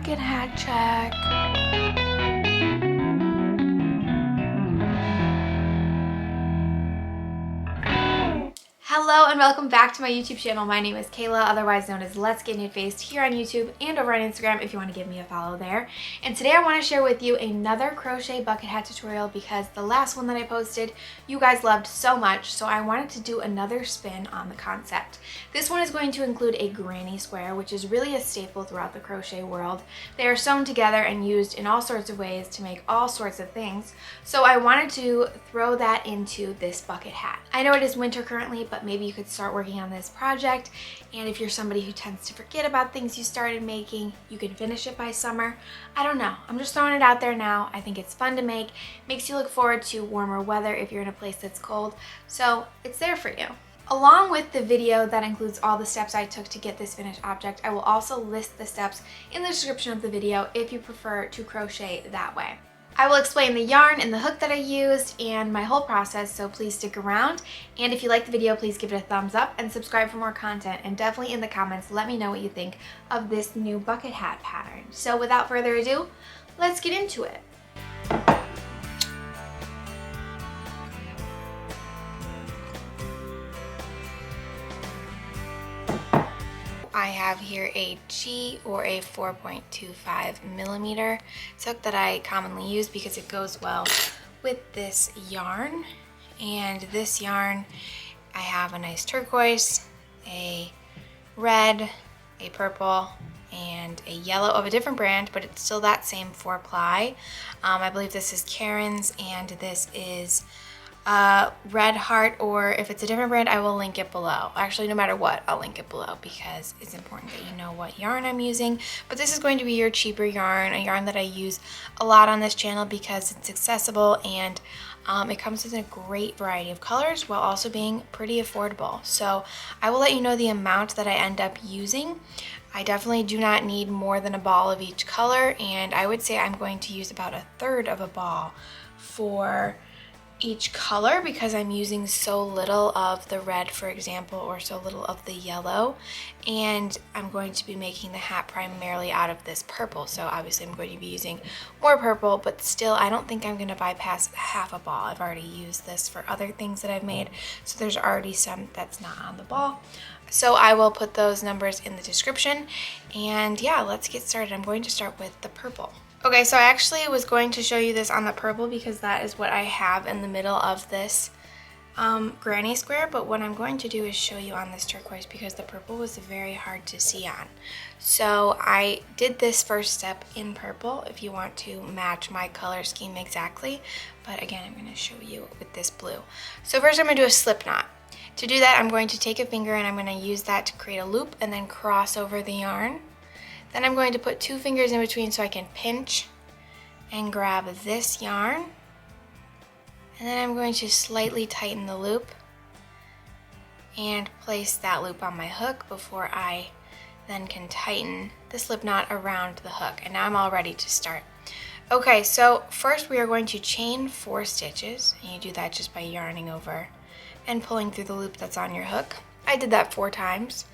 bucket hat check. Hello and welcome back to my YouTube channel. My name is Kayla, otherwise known as Let's Get Nude Faced, here on YouTube and over on Instagram if you want to give me a follow there. And today I want to share with you another crochet bucket hat tutorial because the last one that I posted you guys loved so much, so I wanted to do another spin on the concept. This one is going to include a granny square, which is really a staple throughout the crochet world. They are sewn together and used in all sorts of ways to make all sorts of things, so I wanted to throw that into this bucket hat. I know it is winter currently, but maybe you could start working on this project, and if you're somebody who tends to forget about things you started making, you can finish it by summer. I don't know, I'm just throwing it out there now. I think it's fun to make, makes you look forward to warmer weather if you're in a place that's cold, so it's there for you. Along with the video that includes all the steps I took to get this finished object, I will also list the steps in the description of the video if you prefer to crochet that way. I will explain the yarn and the hook that I used and my whole process, so please stick around. And if you like the video, please give it a thumbs up and subscribe for more content. And definitely in the comments, let me know what you think of this new bucket hat pattern. So without further ado, let's get into it. I have here a G or a 4.25 millimeter. It's a hook that I commonly use because it goes well with this yarn. And this yarn, I have a nice turquoise, a red, a purple, and a yellow of a different brand, but it's still that same 4-ply. I believe this is Karen's, and this is Red Heart, or if it's a different brand, I will link it below. Actually, no matter what, I'll link it below because it's important that you know what yarn I'm using. But this is going to be your cheaper yarn, a yarn that I use a lot on this channel because it's accessible and it comes in a great variety of colors while also being pretty affordable. So I will let you know the amount that I end up using. I definitely do not need more than a ball of each color, and I would say I'm going to use about 1/3 of a ball for each color because I'm using so little of the red, for example, or so little of the yellow, and I'm going to be making the hat primarily out of this purple, so obviously I'm going to be using more purple, but still I don't think I'm going to bypass half a ball. I've already used this for other things that I've made, so there's already some that's not on the ball. So I will put those numbers in the description, and yeah, let's get started. I'm going to start with the purple. Okay, so I actually was going to show you this on the purple because that is what I have in the middle of this granny square, but what I'm going to do is show you on this turquoise because the purple was very hard to see on. So I did this first step in purple if you want to match my color scheme exactly, but again, I'm going to show you with this blue. So first I'm going to do a slip knot. To do that, I'm going to take a finger and I'm going to use that to create a loop and then cross over the yarn. Then I'm going to put 2 fingers in between so I can pinch and grab this yarn. And then I'm going to slightly tighten the loop and place that loop on my hook before I then can tighten the slip knot around the hook. And now I'm all ready to start. Okay, so first we are going to chain 4 stitches. And you do that just by yarning over and pulling through the loop that's on your hook. I did that 4 times.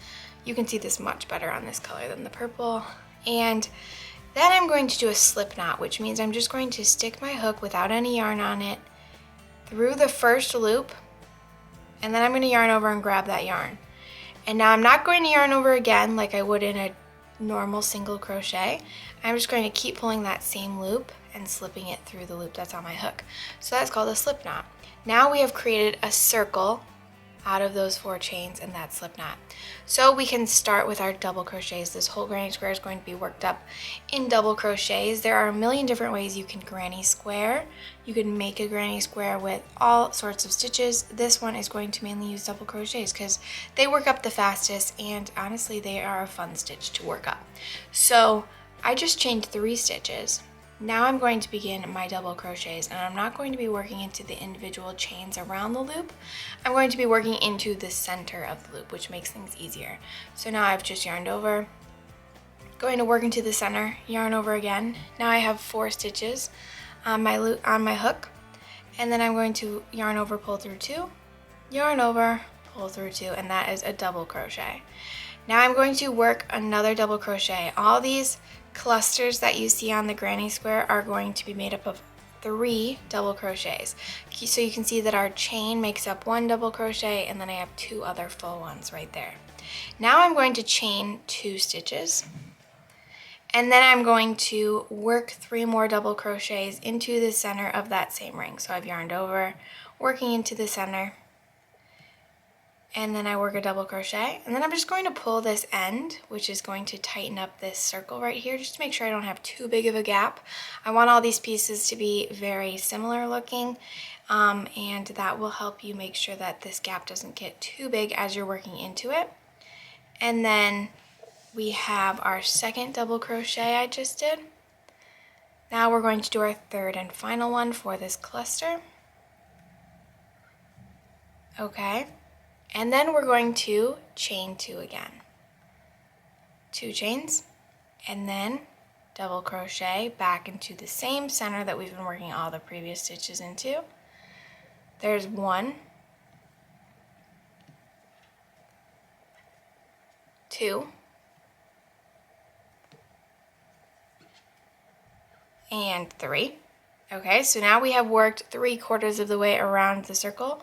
You can see this much better on this color than the purple. And then I'm going to do a slip knot, which means I'm just going to stick my hook without any yarn on it through the first loop, and then I'm going to yarn over and grab that yarn. And now I'm not going to yarn over again like I would in a normal single crochet. I'm just going to keep pulling that same loop and slipping it through the loop that's on my hook. So that's called a slip knot. Now we have created a circle out of those 4 chains and that slip knot. So we can start with our double crochets. This whole granny square is going to be worked up in double crochets. There are a million different ways you can granny square. You can make a granny square with all sorts of stitches. This one is going to mainly use double crochets because they work up the fastest, and honestly they are a fun stitch to work up. So I just chained 3 stitches. Now I'm going to begin my double crochets, and I'm not going to be working into the individual chains around the loop. I'm going to be working into the center of the loop, which makes things easier. So now I've just yarned over, going to work into the center, yarn over again. Now I have 4 stitches on my hook, and then I'm going to yarn over, pull through 2, yarn over, pull through 2, and that is a double crochet. Now I'm going to work another double crochet. All these clusters that you see on the granny square are going to be made up of 3 double crochets. So you can see that our chain makes up 1 double crochet, and then I have 2 other full ones right there. Now I'm going to chain 2 stitches, and then I'm going to work 3 more double crochets into the center of that same ring. So I've yarned over, working into the center, and then I work a double crochet, and then I'm just going to pull this end, which is going to tighten up this circle right here, just to make sure I don't have too big of a gap. I want all these pieces to be very similar looking, and that will help you make sure that this gap doesn't get too big as you're working into it. And then we have our second double crochet I just did. Now we're going to do our third and final one for this cluster. Okay. And then we're going to chain 2 again. 2 chains, and then double crochet back into the same center that we've been working all the previous stitches into. There's 1, 2, and 3. Okay, so now we have worked 3/4 of the way around the circle.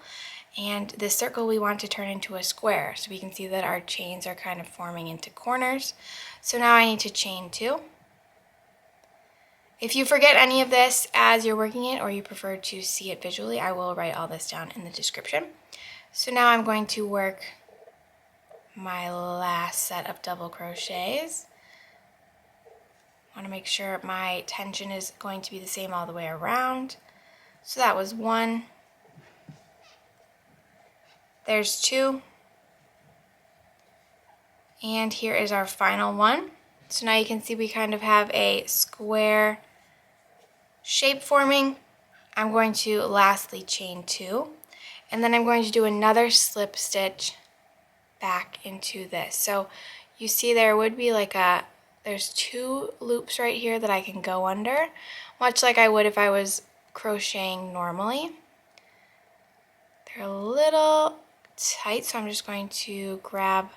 And this circle we want to turn into a square, so we can see that our chains are kind of forming into corners. So now I need to chain 2. If you forget any of this as you're working it, or you prefer to see it visually, I will write all this down in the description. So now I'm going to work my last set of double crochets. I want to make sure my tension is going to be the same all the way around. So that was 1. There's 2, and here is our final one. So now you can see we kind of have a square shape forming. I'm going to lastly chain 2, and then I'm going to do another slip stitch back into this. So you see there would be like there's 2 loops right here that I can go under, much like I would if I was crocheting normally. They're a little tight, so I'm just going to grab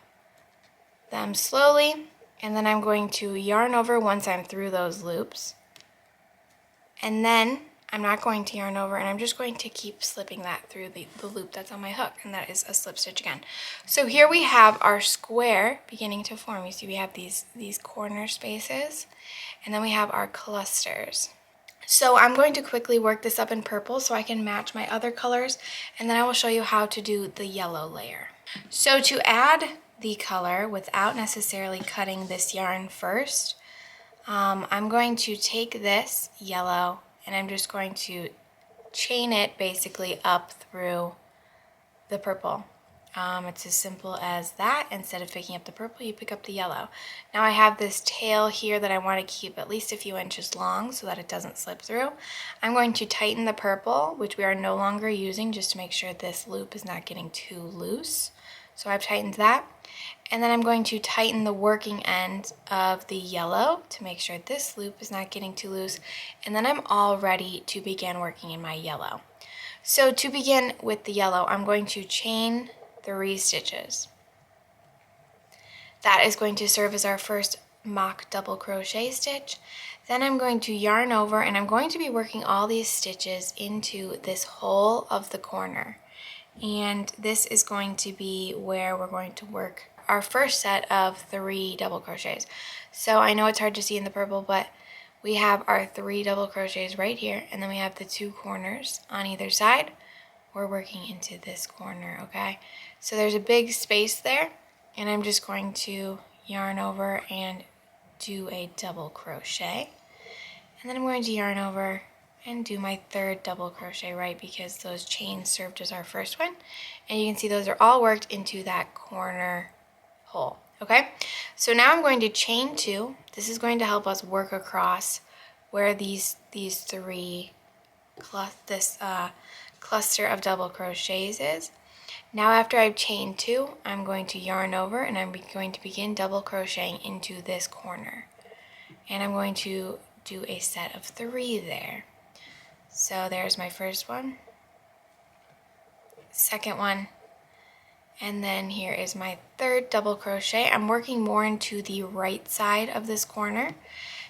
them slowly, and then I'm going to yarn over once I'm through those loops, and then I'm not going to yarn over, and I'm just going to keep slipping that through the loop that's on my hook, and that is a slip stitch again. So here we have our square beginning to form. You see we have these corner spaces, and then we have our clusters. So I'm going to quickly work this up in purple so I can match my other colors, and then I will show you how to do the yellow layer. So to add the color without necessarily cutting this yarn first, I'm going to take this yellow and I'm just going to chain it basically up through the purple. It's as simple as that. Instead of picking up the purple, you pick up the yellow. Now I have this tail here that I want to keep at least a few inches long so that it doesn't slip through. I'm going to tighten the purple, which we are no longer using, just to make sure this loop is not getting too loose. So I've tightened that. And then I'm going to tighten the working end of the yellow to make sure this loop is not getting too loose. And then I'm all ready to begin working in my yellow. So to begin with the yellow, I'm going to chain 3 stitches. That is going to serve as our first mock double crochet stitch. Then I'm going to yarn over, and I'm going to be working all these stitches into this hole of the corner. And this is going to be where we're going to work our first set of 3 double crochets. So I know it's hard to see in the purple, but we have our 3 double crochets right here, and then we have the 2 corners on either side. We're working into this corner, okay? So there's a big space there, and I'm just going to yarn over and do a double crochet. And then I'm going to yarn over and do my 3rd double crochet, right, because those chains served as our first one. And you can see those are all worked into that corner hole, okay? So now I'm going to chain 2. This is going to help us work across where these 3 cluster of double crochets is. Now after I've chained 2, I'm going to yarn over and I'm going to begin double crocheting into this corner. And I'm going to do a set of 3 there. So there's my first one, second one, and then here is my 3rd double crochet. I'm working more into the right side of this corner.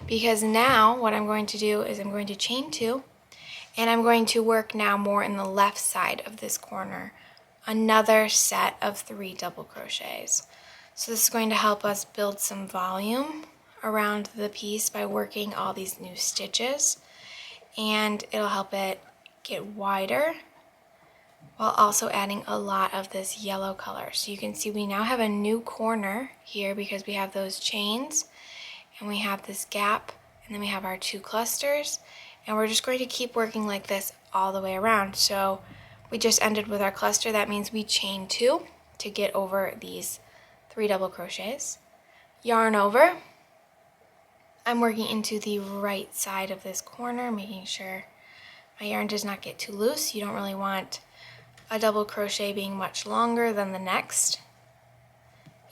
because now what I'm going to do is I'm going to chain 2, and I'm going to work now more in the left side of this corner, another set of 3 double crochets. So this is going to help us build some volume around the piece by working all these new stitches, and it'll help it get wider while also adding a lot of this yellow color. So you can see we now have a new corner here because we have those chains and we have this gap, and then we have our 2 clusters, and we're just going to keep working like this all the way around. So we just ended with our cluster. That means we chain 2 to get over these 3 double crochets, yarn over. I'm working into the right side of this corner, making sure my yarn does not get too loose. You don't really want a double crochet being much longer than the next.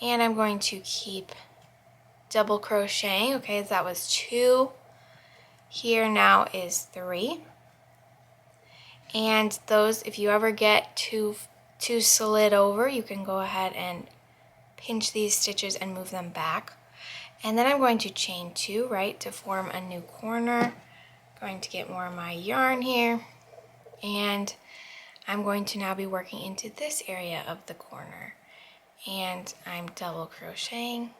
And I'm going to keep double crocheting. Okay, so that was 2. Here now is 3. And those, if you ever get too slid over, you can go ahead and pinch these stitches and move them back. And then I'm going to chain 2, right, to form a new corner. Going to get more of my yarn here, and I'm going to now be working into this area of the corner, and I'm double crocheting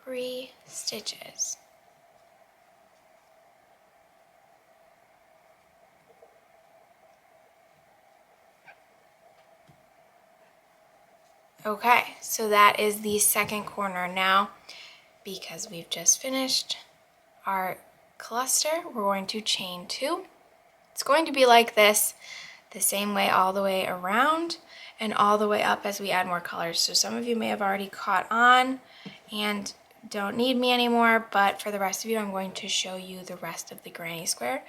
3 stitches. Okay, so that is the second corner. Now, because we've just finished our cluster, we're going to chain 2. It's going to be like this, the same way all the way around and all the way up as we add more colors. So some of you may have already caught on and don't need me anymore, but for the rest of you, I'm going to show you the rest of the granny square.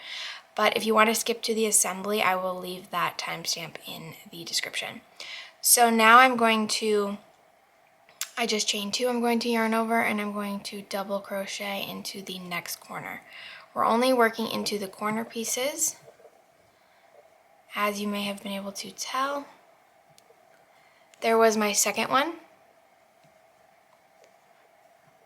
But if you want to skip to the assembly, I will leave that timestamp in the description. So now I just chained 2, I'm going to yarn over, and I'm going to double crochet into the next corner. We're only working into the corner pieces, as you may have been able to tell. There was my second one.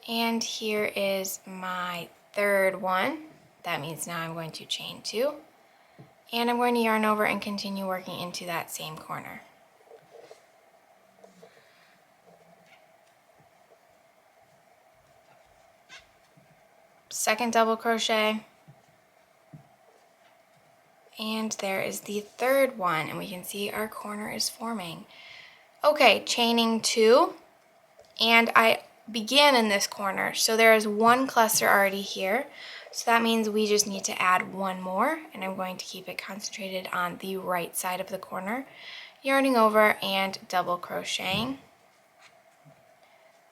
And here is my third one. That means now I'm going to chain 2. And I'm going to yarn over and continue working into that same corner. Second double crochet, and there is the third one, and we can see our corner is forming. Okay, chaining 2, and I began in this corner, so there is 1 cluster already here, so that means we just need to add 1 more, and I'm going to keep it concentrated on the right side of the corner, yarning over and double crocheting.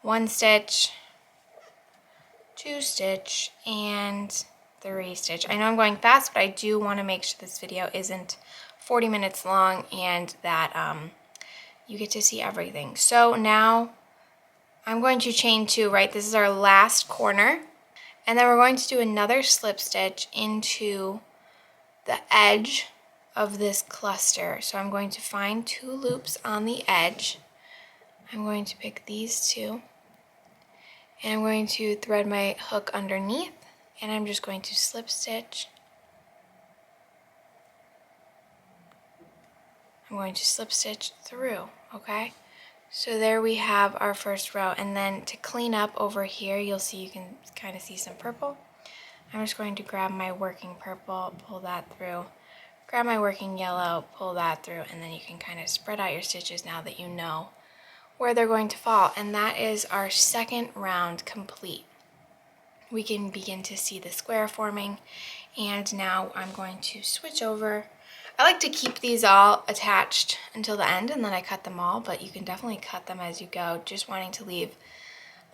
1 stitch, 2 stitch, and 3 stitch. I know I'm going fast, but I do want to make sure this video isn't 40 minutes long and that you get to see everything. So now I'm going to chain 2, right? This is our last corner, and then we're going to do another slip stitch into the edge of this cluster. So I'm going to find 2 loops on the edge. I'm going to pick these 2. And I'm going to thread my hook underneath, and I'm just going to slip stitch. I'm going to slip stitch through, okay? So there we have our first row, and then to clean up over here, you'll see, you can kind of see some purple. I'm just going to grab my working purple, pull that through, grab my working yellow, pull that through, and then you can kind of spread out your stitches now that you know where they're going to fall. And that is our second round complete. We can begin to see the square forming, and now I'm going to switch over. I like to keep these all attached until the end, and then I cut them all, but you can definitely cut them as you go, just wanting to leave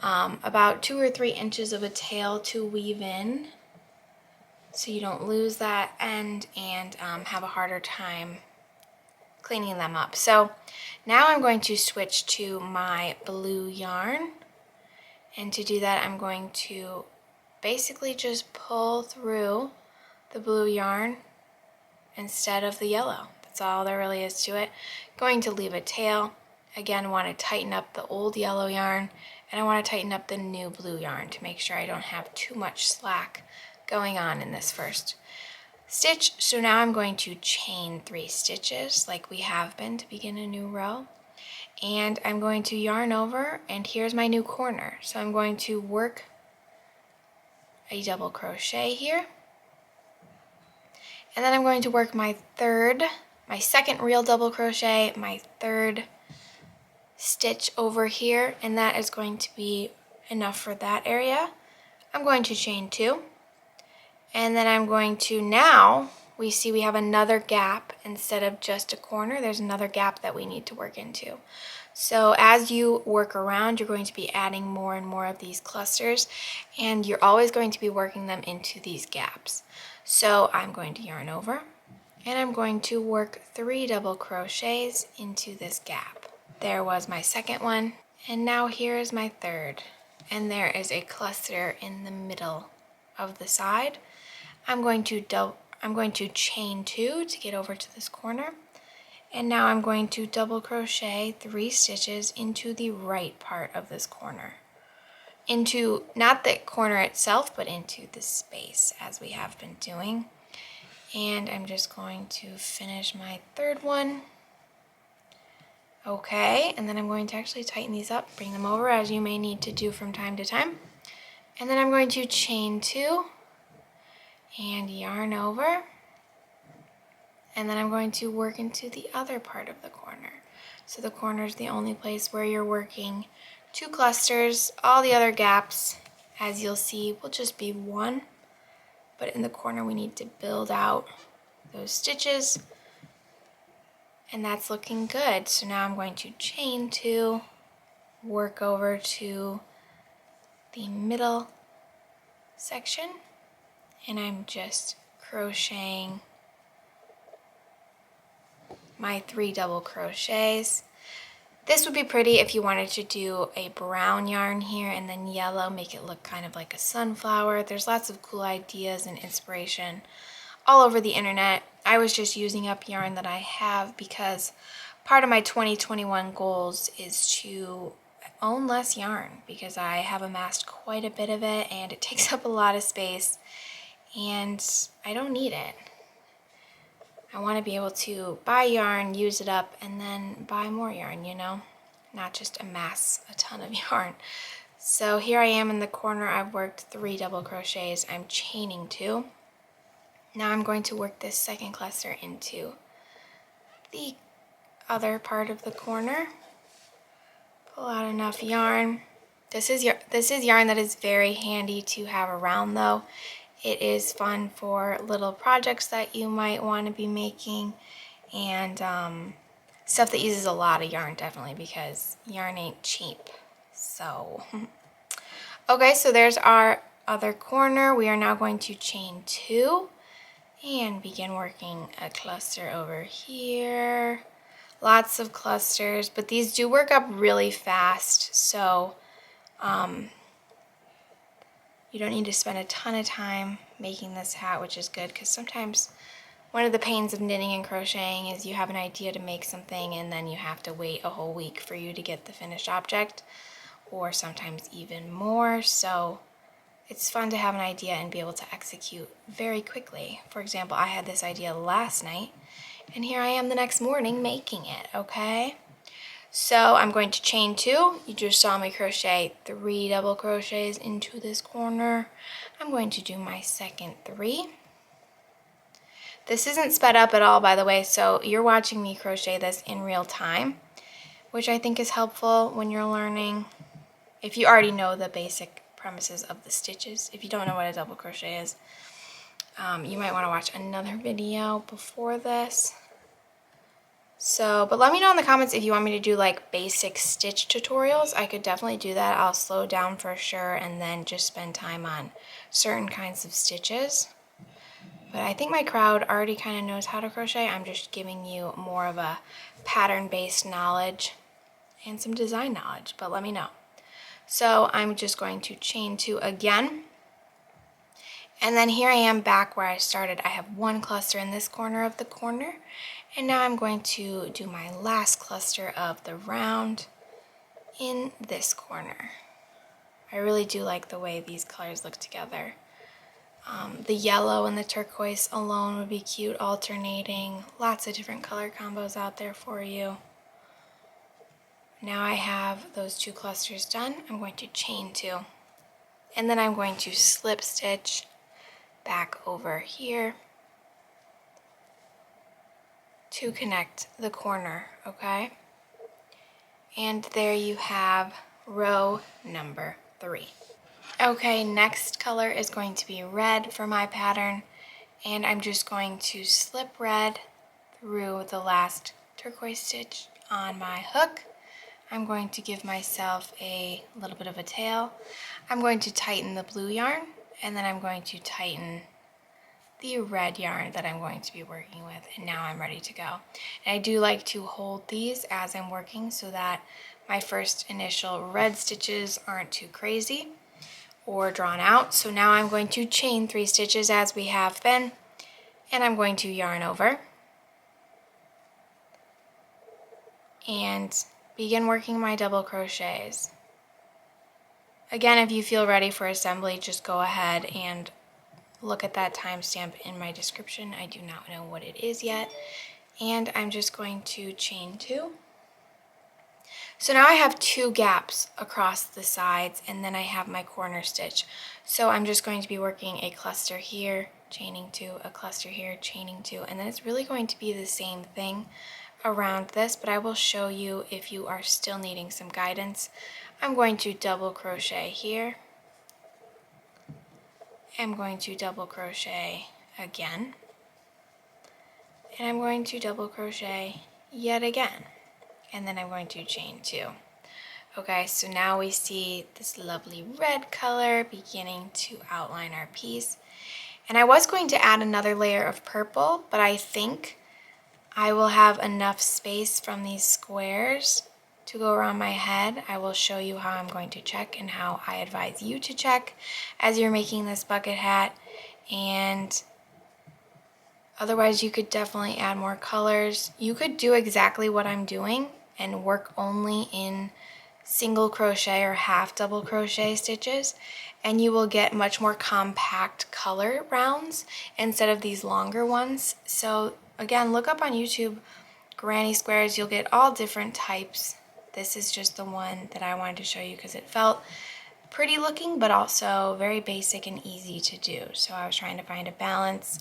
about 2 or 3 inches of a tail to weave in so you don't lose that end and have a harder time cleaning them up. So now I'm going to switch to my blue yarn, and to do that I'm going to basically just pull through the blue yarn instead of the yellow. That's all there really is to it. Going to leave a tail. Again, want to tighten up the old yellow yarn and I want to tighten up the new blue yarn to make sure I don't have too much slack going on in this first stitch. So now I'm going to chain 3 stitches like we have been to begin a new row, and I'm going to yarn over, and here's my new corner. So I'm going to work a double crochet here, and then I'm going to work my second real double crochet, my 3rd stitch over here, and that is going to be enough for that area. I'm going to chain 2, and then I'm going to, now we see we have another gap instead of just a corner. There's another gap that we need to work into. So as you work around, you're going to be adding more and more of these clusters, and you're always going to be working them into these gaps. So I'm going to yarn over, and I'm going to work 3 double crochets into this gap. There was my second one, and now here is my 3rd, and there is a cluster in the middle of the side. I'm going to chain 2 to get over to this corner, and now I'm going to double crochet 3 stitches into the right part of this corner. Into, not the corner itself, but into the space as we have been doing. And I'm just going to finish my 3rd one. Okay, and then I'm going to actually tighten these up, bring them over as you may need to do from time to time. And then I'm going to chain 2 and yarn over. And then I'm going to work into the other part of the corner. So the corner is the only place where you're working 2 clusters. All the other gaps, as you'll see, will just be 1. But in the corner we need to build out those stitches. And that's looking good. So now I'm going to chain 2, work over to the middle section, and I'm just crocheting my 3 double crochets. This would be pretty if you wanted to do a brown yarn here and then yellow, make it look kind of like a sunflower. There's lots of cool ideas and inspiration all over the internet. I was just using up yarn that I have because part of my 2021 goals is to own less yarn because I have amassed quite a bit of it and it takes up a lot of space and I don't need it. I want to be able to buy yarn, use it up, and then buy more yarn, you know? Not just amass a ton of yarn. So here I am in the corner. I've worked 3 double crochets. I'm chaining 2. Now I'm going to work this second cluster into the other part of the corner. Pull out enough yarn. This is yarn that is very handy to have around though. It is fun for little projects that you might want to be making, and stuff that uses a lot of yarn, definitely, because yarn ain't cheap. So, okay, so there's our other corner. We are now going to chain 2 and begin working a cluster over here. Lots of clusters, but these do work up really fast, so you don't need to spend a ton of time making this hat, which is good, because sometimes one of the pains of knitting and crocheting is you have an idea to make something and then you have to wait a whole week for you to get the finished object, or sometimes even more. So it's fun to have an idea and be able to execute very quickly. For example, I had this idea last night and here I am the next morning making it, okay? So I'm going to chain 2. You just saw me crochet 3 double crochets into this corner. I'm going to do my second 3. This isn't sped up at all, by the way, so you're watching me crochet this in real time, which I think is helpful when you're learning. If you already know the basic premises of the stitches, if you don't know what a double crochet is, you might want to watch another video before this. So, but let me know in the comments if you want me to do like basic stitch tutorials. I could definitely do that. I'll slow down for sure and then just spend time on certain kinds of stitches. But I think my crowd already kind of knows how to crochet. I'm just giving you more of a pattern-based knowledge and some design knowledge, but let me know. So I'm just going to chain 2 again. And then here I am back where I started. I have 1 cluster in this corner of the corner. And now I'm going to do my last cluster of the round in this corner. I really do like the way these colors look together. The yellow and the turquoise alone would be cute, alternating. Lots of different color combos out there for you. Now I have those 2 clusters done. I'm going to chain 2. And then I'm going to slip stitch back over here to connect the corner, okay? And there you have row number 3. Okay, next color is going to be red for my pattern, and I'm just going to slip red through the last turquoise stitch on my hook. I'm going to give myself a little bit of a tail. I'm going to tighten the blue yarn, and then I'm going to tighten the red yarn that I'm going to be working with, and now I'm ready to go. And I do like to hold these as I'm working so that my first initial red stitches aren't too crazy or drawn out. So now I'm going to chain 3 stitches as we have been, and I'm going to yarn over and begin working my double crochets. Again, if you feel ready for assembly, just go ahead and look at that timestamp in my description. I do not know what it is yet. And I'm just going to chain 2. So now I have 2 gaps across the sides, and then I have my corner stitch. So I'm just going to be working a cluster here, chaining 2, a cluster here, chaining 2, and then it's really going to be the same thing around this, but I will show you if you are still needing some guidance. I'm going to double crochet here. I'm going to double crochet again, and I'm going to double crochet yet again, and then I'm going to chain 2. Okay, so now we see this lovely red color beginning to outline our piece. And I was going to add another layer of purple, but I think I will have enough space from these squares to go around my head. I will show you how I'm going to check and how I advise you to check as you're making this bucket hat. And otherwise, you could definitely add more colors. You could do exactly what I'm doing and work only in single crochet or half double crochet stitches, and you will get much more compact color rounds instead of these longer ones. So again, look up on YouTube granny squares. You'll get all different types. This is just the one that I wanted to show you because it felt pretty looking, but also very basic and easy to do. So I was trying to find a balance.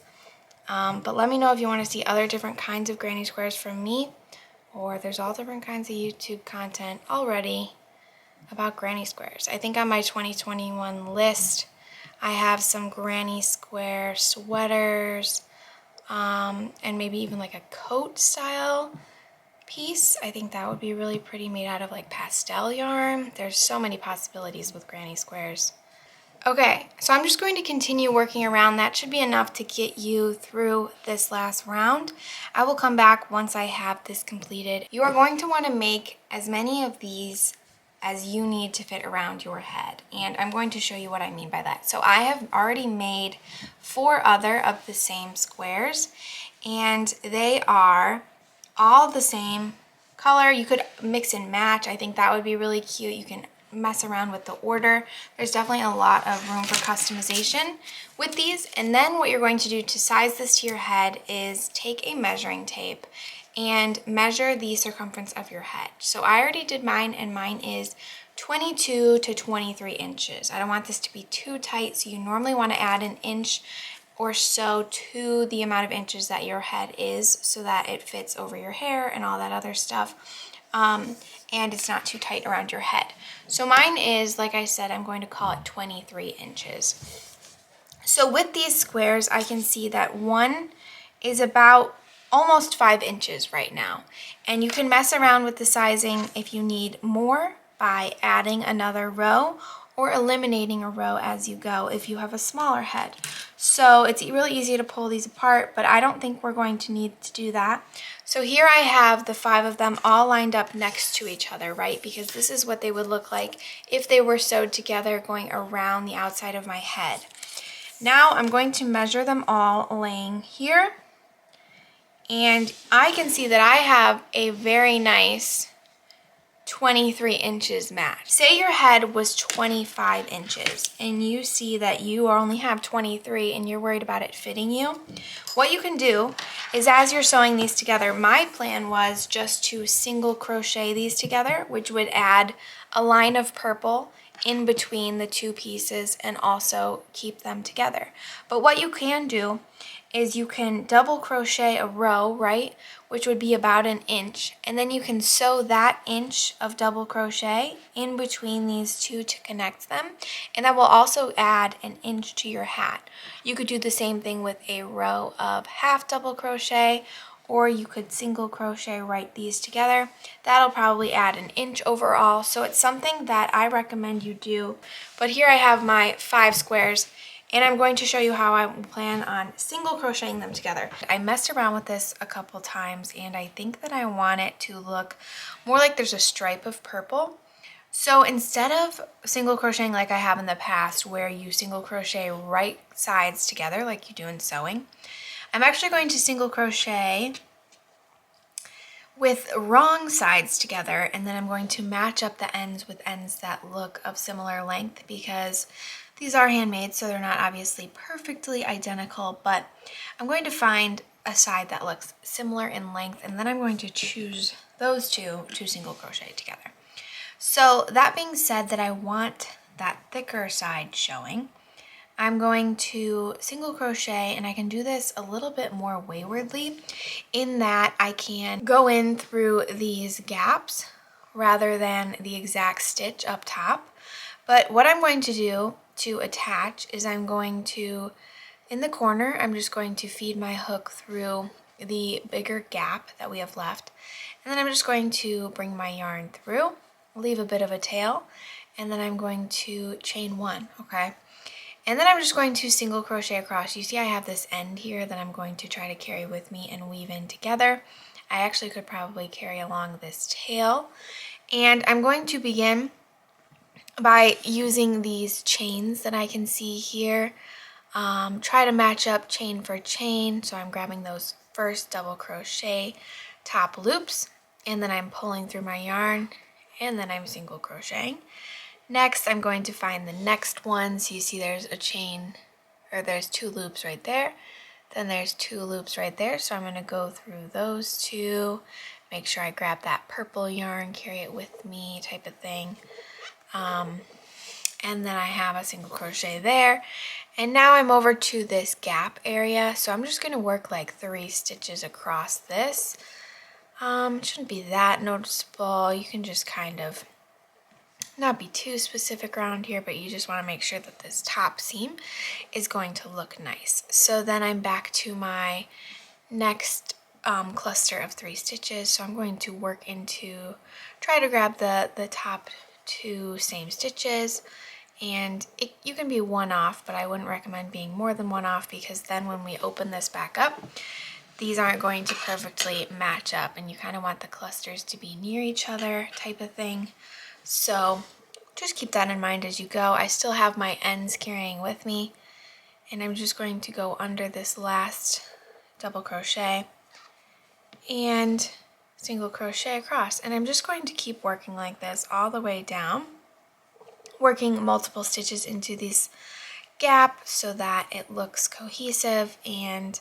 But let me know if you want to see other different kinds of granny squares from me, or there's all different kinds of YouTube content already about granny squares. I think on my 2021 list, I have some granny square sweaters, and maybe even like a coat style piece. I think that would be really pretty, made out of like pastel yarn. There's so many possibilities with granny squares. Okay, so I'm just going to continue working around. That should be enough to get you through this last round. I will come back once I have this completed. You are going to want to make as many of these as you need to fit around your head, and I'm going to show you what I mean by that. So I have already made 4 other of the same squares, and they are all the same color. You could mix and match. I think that would be really cute. You can mess around with the order. There's definitely a lot of room for customization with these. And then what you're going to do to size this to your head is take a measuring tape and measure the circumference of your head. So I already did mine, and mine is 22 to 23 inches. I don't want this to be too tight, so you normally want to add an inch or so to the amount of inches that your head is so that it fits over your hair and all that other stuff. And it's not too tight around your head. So mine is, like I said, I'm going to call it 23 inches. So with these squares, I can see that one is about almost 5 inches right now. And you can mess around with the sizing if you need more by adding another row or eliminating a row as you go if you have a smaller head. So it's really easy to pull these apart, but I don't think we're going to need to do that. So here I have the 5 of them all lined up next to each other, right? Because this is what they would look like if they were sewed together going around the outside of my head. Now I'm going to measure them all laying here. And I can see that I have a very nice 23 inches match. Say your head was 25 inches and you see that you only have 23 and you're worried about it fitting you. What you can do is, as you're sewing these together, my plan was just to single crochet these together, which would add a line of purple in between the two pieces and also keep them together. But what you can do is you can double crochet a row, right, which would be about an inch, and then you can sew that inch of double crochet in between these two to connect them, and that will also add an inch to your hat. You could do the same thing with a row of half double crochet, or you could single crochet right these together. That'll probably add an inch overall, so it's something that I recommend you do. But here I have my 5 squares, and I'm going to show you how I plan on single crocheting them together. I messed around with this a couple times, and I think that I want it to look more like there's a stripe of purple. So instead of single crocheting like I have in the past, where you single crochet right sides together like you do in sewing, I'm actually going to single crochet with wrong sides together, and then I'm going to match up the ends with ends that look of similar length, because these are handmade, so they're not obviously perfectly identical, but I'm going to find a side that looks similar in length, and then I'm going to choose those two to single crochet together. So that being said, that I want that thicker side showing, I'm going to single crochet, and I can do this a little bit more waywardly in that I can go in through these gaps rather than the exact stitch up top. But what I'm going to do to attach is I'm going to, in the corner, I'm just going to feed my hook through the bigger gap that we have left, and then I'm just going to bring my yarn through, leave a bit of a tail, and then I'm going to chain 1, okay? And then I'm just going to single crochet across. You see I have this end here that I'm going to try to carry with me and weave in together. I actually could probably carry along this tail, and I'm going to begin by using these chains that I can see here. Try to match up chain for chain. So I'm grabbing those first double crochet top loops, and then I'm pulling through my yarn, and then I'm single crocheting. Next, I'm going to find the next one. So you see there's a chain, or there's 2 loops right there. Then there's 2 loops right there. So I'm going to go through those 2, make sure I grab that purple yarn, carry it with me type of thing. And then I have a single crochet there, and now I'm over to this gap area, so I'm just going to work like 3 stitches across this. It shouldn't be that noticeable. You can just kind of not be too specific around here, but you just want to make sure that this top seam is going to look nice. So then I'm back to my next cluster of 3 stitches, so I'm going to work into, try to grab the top 2 same stitches, and you can be 1 off, but I wouldn't recommend being more than 1 off, because then when we open this back up, these aren't going to perfectly match up, and you kind of want the clusters to be near each other type of thing. So just keep that in mind as you go. I still have my ends carrying with me, and I'm just going to go under this last double crochet and single crochet across, and I'm just going to keep working like this all the way down, working multiple stitches into this gap so that it looks cohesive. And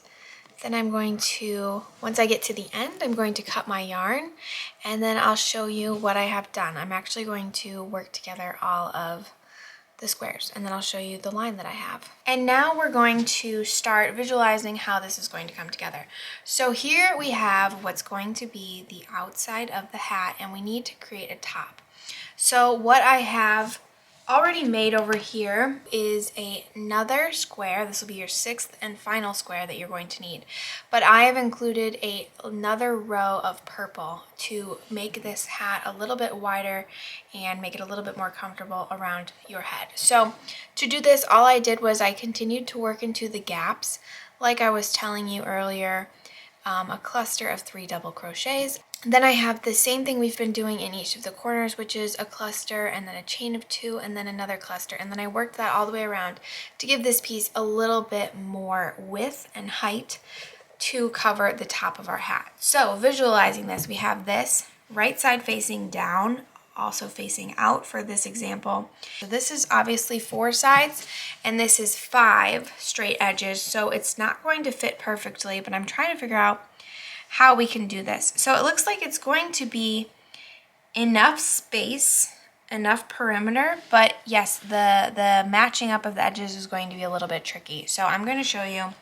then I'm going to, once I get to the end, I'm going to cut my yarn, and then I'll show you what I have done. I'm actually going to work together all of the squares, and then I'll show you the line that I have. And now we're going to start visualizing how this is going to come together. So here we have what's going to be the outside of the hat, and we need to create a top. So what I have already made over here is another square. This will be your 6th and final square that you're going to need. But I have included another row of purple to make this hat a little bit wider and make it a little bit more comfortable around your head. So to do this, all I did was I continued to work into the gaps like I was telling you earlier, a cluster of 3 double crochets. Then I have the same thing we've been doing in each of the corners, which is a cluster and then a chain of 2 and then another cluster. And then I worked that all the way around to give this piece a little bit more width and height to cover the top of our hat. So visualizing this, we have this right side facing down also facing out for this example. So this is obviously 4 sides and this is 5 straight edges, so it's not going to fit perfectly, but I'm trying to figure out how we can do this. So it looks like it's going to be enough space, enough perimeter, but yes, the matching up of the edges is going to be a little bit tricky. So I'm going to show you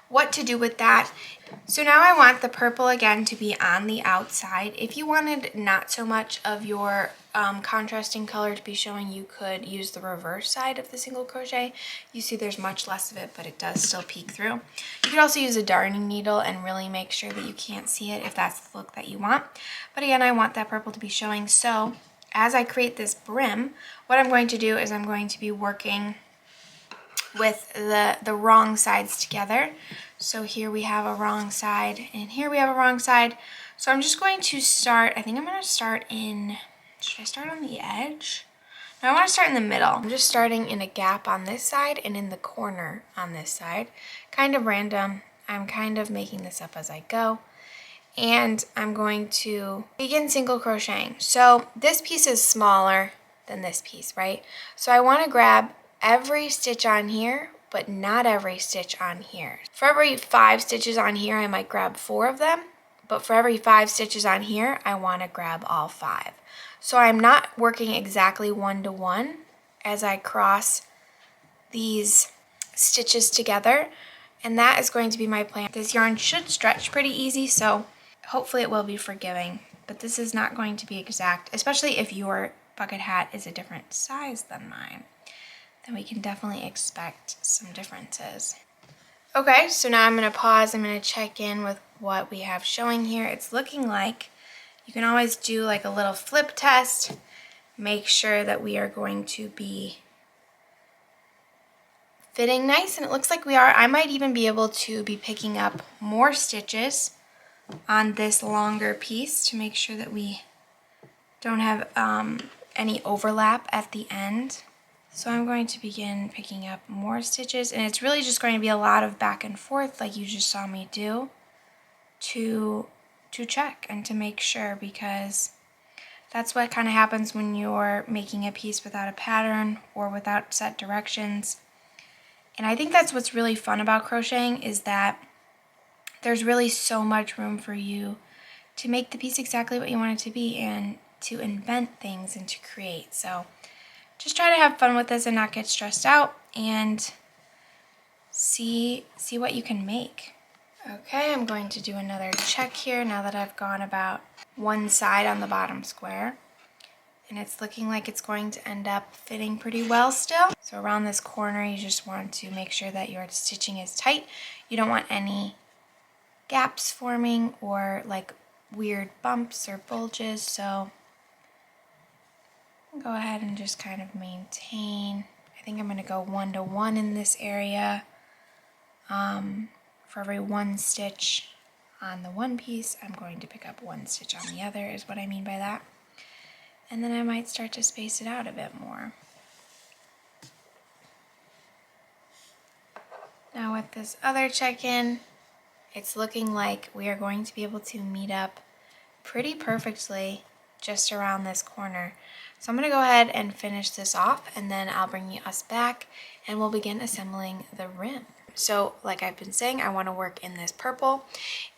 what to do with that. So now I want the purple again to be on the outside. If you wanted not so much of your contrasting color to be showing, you could use the reverse side of the single crochet. You see there's much less of it, but it does still peek through. You could also use a darning needle and really make sure that you can't see it if that's the look that you want. But again, I want that purple to be showing. So as I create this brim, what I'm going to do is I'm going to be working with the wrong sides together. So here we have a wrong side and here we have a wrong side. So I'm just going to start, I think I'm going to start in, should I start on the edge? No, I want to start in the middle. I'm just starting in a gap on this side and in the corner on this side. Kind of random. I'm kind of making this up as I go. And I'm going to begin single crocheting. So this piece is smaller than this piece, right? So I want to grab every stitch on here, but not every stitch on here. For every 5 stitches on here, I might grab 4 of them, but for every 5 stitches on here, I want to grab all 5. So I'm not working exactly 1-to-1 as I cross these stitches together, and that is going to be my plan. This yarn should stretch pretty easy, so hopefully it will be forgiving, but this is not going to be exact, especially if your bucket hat is a different size than mine. Then we can definitely expect some differences. Okay, so now I'm going to pause. I'm going to check in with what we have showing here. It's looking like you can always do like a little flip test. Make sure that we are going to be fitting nice, and it looks like we are. I might even be able to be picking up more stitches on this longer piece to make sure that we don't have any overlap at the end. So I'm going to begin picking up more stitches, and it's really just going to be a lot of back and forth like you just saw me do to check and to make sure, because that's what kind of happens when you're making a piece without a pattern or without set directions. And I think that's what's really fun about crocheting, is that there's really so much room for you to make the piece exactly what you want it to be and to invent things and to create. So just try to have fun with this and not get stressed out, and see what you can make. Okay, I'm going to do another check here now that I've gone about one side on the bottom square. And it's looking like it's going to end up fitting pretty well still. So around this corner, you just want to make sure that your stitching is tight. You don't want any gaps forming or like weird bumps or bulges. So go ahead and just kind of maintain. I think I'm going to go 1-to-1 in this area. For every 1 stitch on the one piece, I'm going to pick up 1 stitch on the other, is what I mean by that. And then I might start to space it out a bit more. Now with this other check-in, it's looking like we are going to be able to meet up pretty perfectly just around this corner. So I'm going to go ahead and finish this off, and then I'll bring us back and we'll begin assembling the rim. So like I've been saying, I want to work in this purple,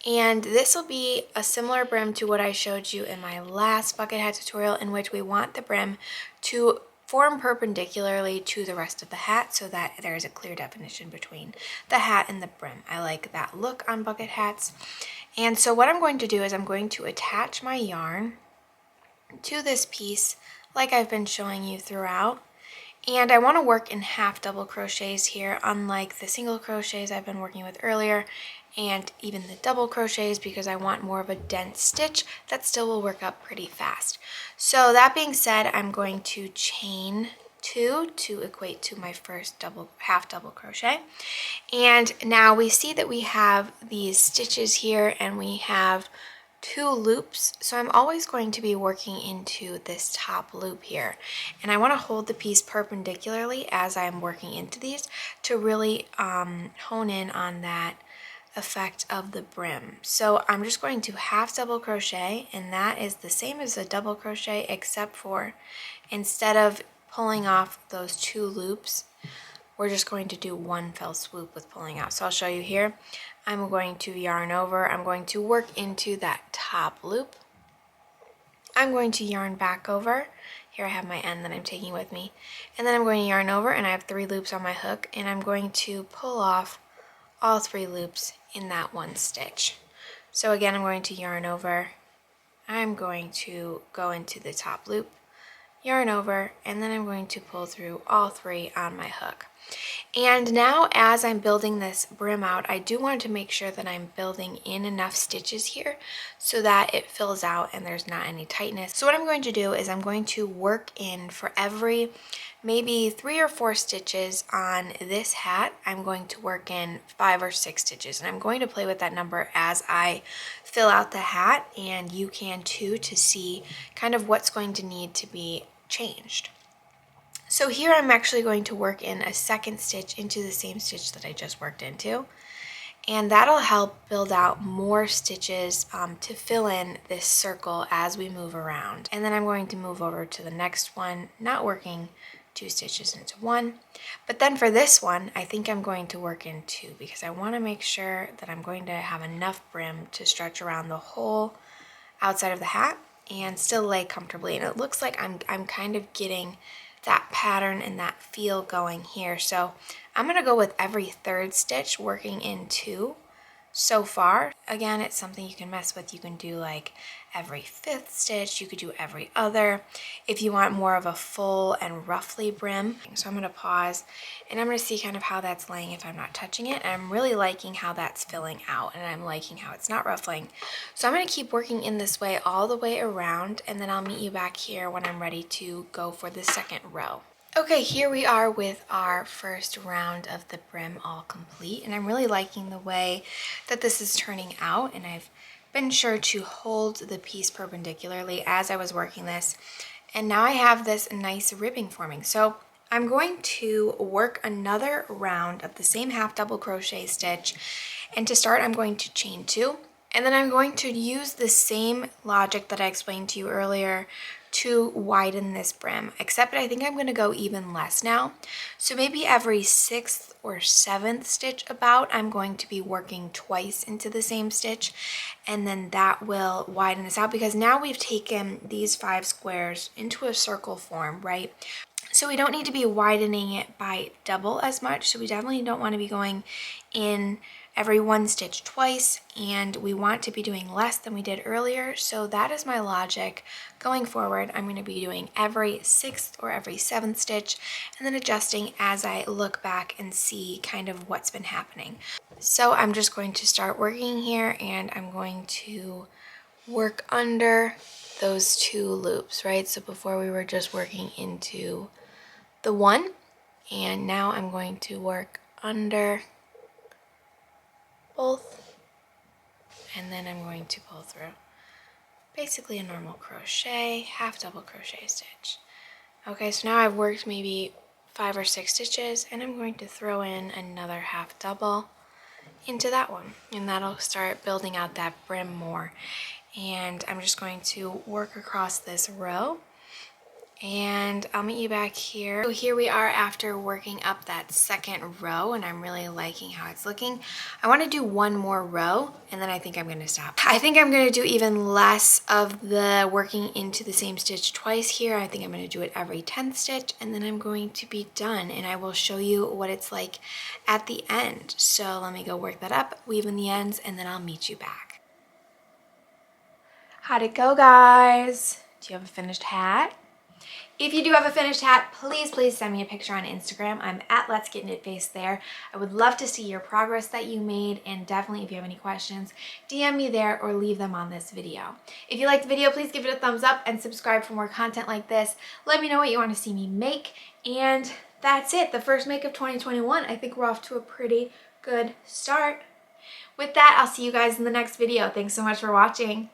and this will be a similar brim to what I showed you in my last bucket hat tutorial, in which we want the brim to form perpendicularly to the rest of the hat so that there is a clear definition between the hat and the brim. I like that look on bucket hats. And so what I'm going to do is I'm going to attach my yarn to this piece like I've been showing you throughout. And I want to work in half double crochets here, unlike the single crochets I've been working with earlier, and even the double crochets, because I want more of a dense stitch that still will work up pretty fast. So that being said, I'm going to chain 2 to equate to my first half double crochet. And now we see that we have these stitches here and we have 2 loops, so I'm always going to be working into this top loop here, and I want to hold the piece perpendicularly as I'm working into these to really hone in on that effect of the brim. So I'm just going to half double crochet, and that is the same as a double crochet, except for instead of pulling off those 2 loops, we're just going to do one fell swoop with pulling out. So I'll show you here. I'm going to yarn over. I'm going to work into that top loop. I'm going to yarn back over. Here I have my end that I'm taking with me. And then I'm going to yarn over, and I have 3 loops on my hook, and I'm going to pull off all 3 loops in that one stitch. So again, I'm going to yarn over. I'm going to go into the top loop, yarn over, and then I'm going to pull through all 3 on my hook. And now as I'm building this brim out, I do want to make sure that I'm building in enough stitches here so that it fills out and there's not any tightness. So what I'm going to do is I'm going to work in for every maybe 3 or 4 stitches on this hat. I'm going to work in 5 or 6 stitches, and I'm going to play with that number as I fill out the hat, and you can too, to see kind of what's going to need to be changed. So here I'm actually going to work in a second stitch into the same stitch that I just worked into, and that'll help build out more stitches to fill in this circle as we move around. And then I'm going to move over to the next one, not working 2 stitches into 1. But then for this one, I think I'm going to work in 2 because I want to make sure that I'm going to have enough brim to stretch around the whole outside of the hat and still lay comfortably. And it looks like I'm kind of getting that pattern and that feel going here. So I'm going to go with every 3rd stitch working in 2 so far. Again, it's something you can mess with. You can do like every 5th stitch, you could do every other if you want more of a full and roughly brim. So I'm going to pause and I'm going to see kind of how that's laying if I'm not touching it. And I'm really liking how that's filling out, and I'm liking how it's not ruffling. So I'm going to keep working in this way all the way around, and then I'll meet you back here when I'm ready to go for the second row. Okay, here we are with our first round of the brim all complete, and I'm really liking the way that this is turning out, and I've been sure to hold the piece perpendicularly as I was working this, and now I have this nice ribbing forming. So I'm going to work another round of the same half double crochet stitch, and to start I'm going to chain 2, and then I'm going to use the same logic that I explained to you earlier to widen this brim, except I think I'm going to go even less now. So maybe every 6th or 7th stitch about, I'm going to be working twice into the same stitch, and then that will widen this out because now we've taken these 5 squares into a circle form, right? So we don't need to be widening it by double as much, so we definitely don't want to be going in every 1 stitch twice, and we want to be doing less than we did earlier. So that is my logic going forward. I'm going to be doing every 6th or every 7th stitch and then adjusting as I look back and see kind of what's been happening. So I'm just going to start working here, and I'm going to work under those 2 loops, right? So before we were just working into the 1, and now I'm going to work under both, and then I'm going to pull through basically a normal crochet, half double crochet stitch. Okay, so now I've worked maybe 5 or 6 stitches, and I'm going to throw in another half double into that one, and that'll start building out that brim more. And I'm just going to work across this row, and I'll meet you back here. So here we are after working up that second row, and I'm really liking how it's looking. I want to do 1 more row, and then I think I'm going to stop. I think I'm going to do even less of the working into the same stitch twice here. I think I'm going to do it every 10th stitch, and then I'm going to be done, and I will show you what it's like at the end. So let me go work that up, weave in the ends, and then I'll meet you back. How'd it go, guys? Do you have a finished hat? If you do have a finished hat, please send me a picture on Instagram. I'm at Let's Get Knit Face there. I would love to see your progress that you made, and definitely if you have any questions, DM me there or leave them on this video. If you liked the video, please give it a thumbs up and subscribe for more content like this. Let me know what you want to see me make, and that's it. The first make of 2021. I think we're off to a pretty good start. With that, I'll see you guys in the next video. Thanks so much for watching.